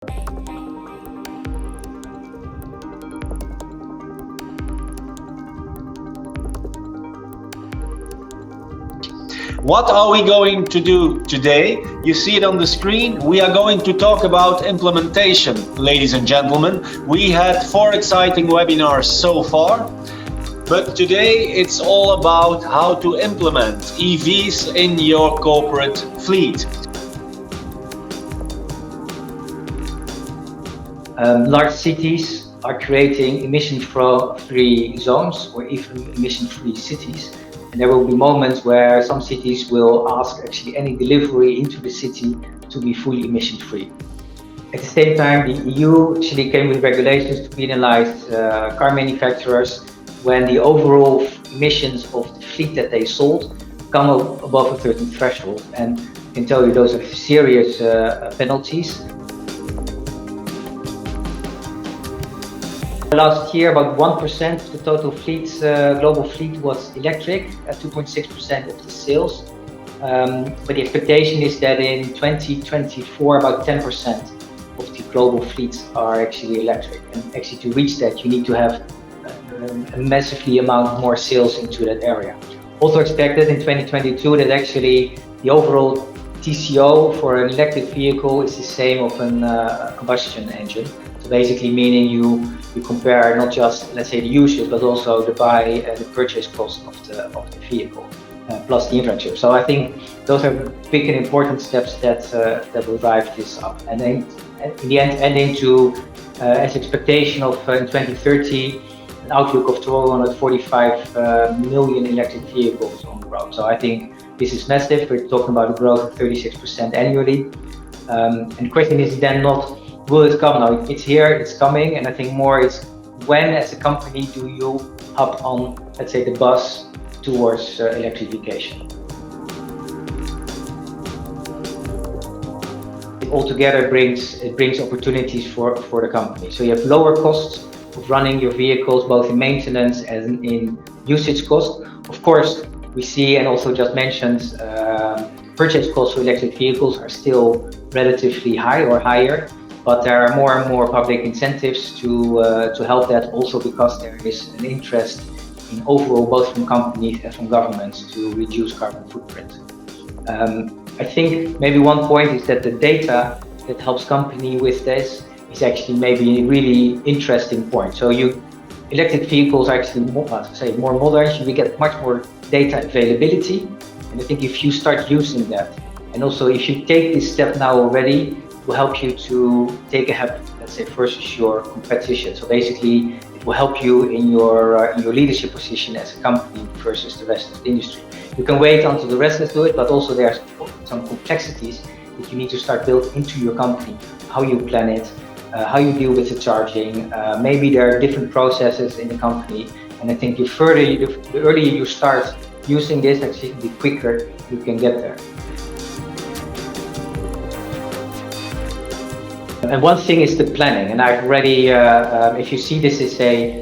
What are we going to do today? You see it on the screen. We are going to talk about implementation, ladies and gentlemen. We had 4 exciting webinars so far, but today it's all about how to implement EVs in your corporate fleet. Large cities are creating emission-free zones or even emission-free cities. And there will be moments where some cities will ask actually any delivery into the city to be fully emission-free. At the same time, the EU actually came with regulations to penalize car manufacturers when the overall emissions of the fleet that they sold come above a certain threshold. And I can tell you those are serious penalties. Last year, about 1% of the total fleet, global fleet was electric, 2.6% of the sales. But the expectation is that in 2024, about 10% of the global fleets are actually electric. And actually to reach that, you need to have a massively amount more sales into that area. Also expected in 2022 that actually the overall TCO for an electric vehicle is the same of a combustion engine. So basically meaning you compare not just, let's say, the usage, but also the purchase cost of the vehicle, plus the infrastructure. So I think those are big and important steps that will drive this up. And then in the end, ending to, as expectation of in 2030, an outlook of 245 million electric vehicles on the road. So I think this is massive. We're talking about a growth of 36% annually. And the question is then not, will it come? Now it's here, it's coming, and I think more is when, as a company, do you hop on, let's say, the bus towards electrification? It altogether brings opportunities for the company. So you have lower costs of running your vehicles, both in maintenance and in usage cost. Of course, we see, and also just mentioned, purchase costs for electric vehicles are still relatively high or higher. But there are more and more public incentives to help that, also because there is an interest in overall, both from companies and from governments, to reduce carbon footprint. I think maybe one point is that the data that helps company with this is actually maybe a really interesting point. So electric vehicles are actually more modern, you get much more data availability. And I think if you start using that, and also if you take this step now already, will help you to take ahead, let's say, versus your competition. So basically, it will help you in your leadership position as a company versus the rest of the industry. You can wait until the rest do it, but also there are some complexities that you need to start build into your company. How you plan it, how you deal with the charging. Maybe there are different processes in the company, and I think the earlier you start using this, actually, the quicker you can get there. And one thing is the planning, and I've already, if you see, this is a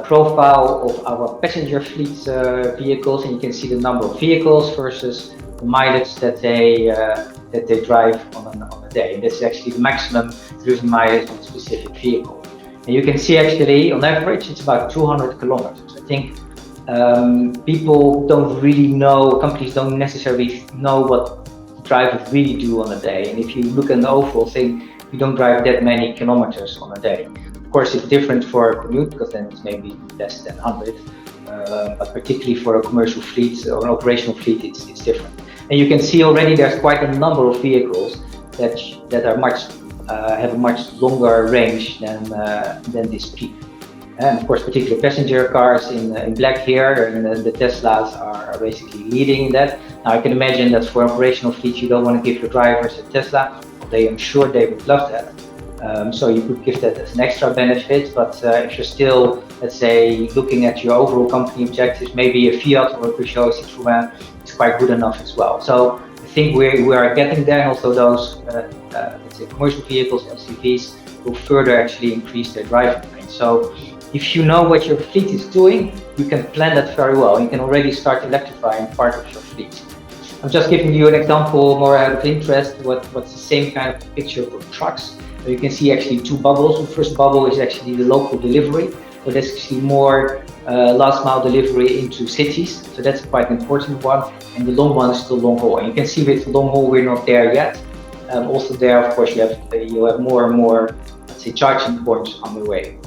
profile of our passenger fleet vehicles, and you can see the number of vehicles versus the mileage that they drive on a day. And this is actually the maximum driven mileage on a specific vehicle. And you can see actually, on average, it's about 200 kilometers. I think people don't really know, companies don't necessarily know what drivers really do on a day. And if you look at the overall thing, you don't drive that many kilometers on a day. Of course, it's different for a commute, because then it's maybe less than 100. But particularly for a commercial fleet or an operational fleet, it's different. And you can see already there's quite a number of vehicles that are have a much longer range than this peak. And of course, particularly passenger cars in black here, and the Teslas are basically leading in that. Now, I can imagine that for operational fleet, you don't want to give your drivers a Tesla. I'm sure they would love that. So you could give that as an extra benefit, but if you're still, let's say, looking at your overall company objectives, maybe a Fiat or a Peugeot Citroën is quite good enough as well. So I think we are getting there, and also those, let's say, commercial vehicles, LCVs, will further actually increase their driving range. So if you know what your fleet is doing, you can plan that very well. You can already start electrifying part of your fleet. I'm just giving you an example more out of interest, what's the same kind of picture for trucks. You can see actually two bubbles. The first bubble is actually the local delivery. So that's actually more last mile delivery into cities. So that's quite an important one. And the long one is the long haul. And you can see with the long haul, we're not there yet. Also there, of course, you have more and more, let's say, charging points on the way.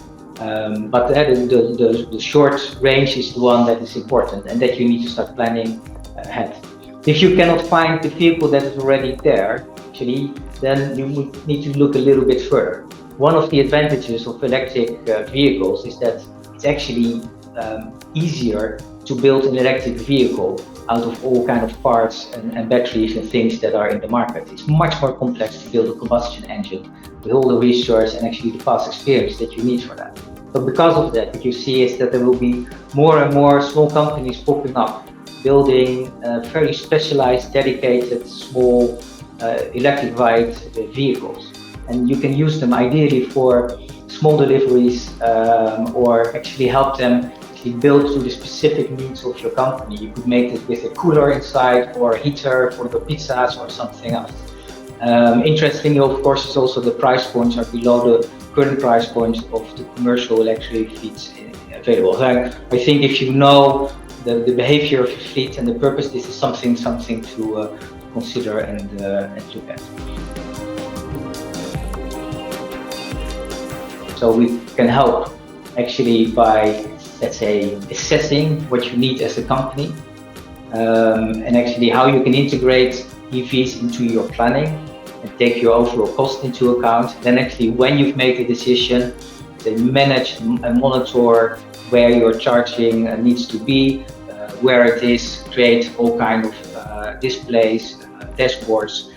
But the short range is the one that is important and that you need to start planning ahead. If you cannot find the vehicle that is already there, actually, then you need to look a little bit further. One of the advantages of electric vehicles is that it's actually easier to build an electric vehicle out of all kind of parts and batteries and things that are in the market. It's much more complex to build a combustion engine with all the research and actually the past experience that you need for that. But because of that, what you see is that there will be more and more small companies popping up, building very specialized, dedicated, small electrified vehicles. And you can use them ideally for small deliveries or actually help them actually build to the specific needs of your company. You could make it with a cooler inside or a heater for your pizzas or something else. Interestingly, of course, is also the price points are below the current price points of the commercial electric fleets available. So I think if you know the behavior of your fleet and the purpose, this is something to consider and look at. So we can help actually by, let's say, assessing what you need as a company and actually how you can integrate EVs into your planning and take your overall cost into account. Then actually when you've made a decision, then manage and monitor where your charging needs to be, where it is, create all kind of displays, dashboards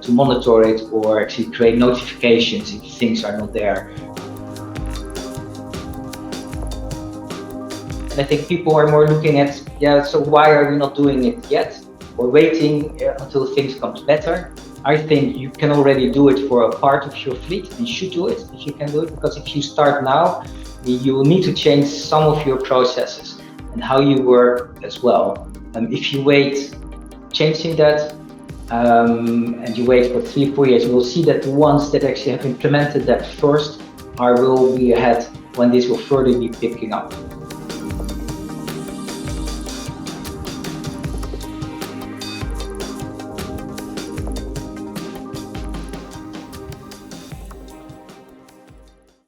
to monitor it, or actually create notifications if things are not there. And I think people are more looking at, so why are we not doing it yet? Or waiting until things comes better. I think you can already do it for a part of your fleet and should do it if you can do it, because if you start now, you will need to change some of your processes and how you work as well. If you wait changing that and you wait for 3-4 years, you will see that the ones that actually have implemented that first will be ahead when this will further be picking up.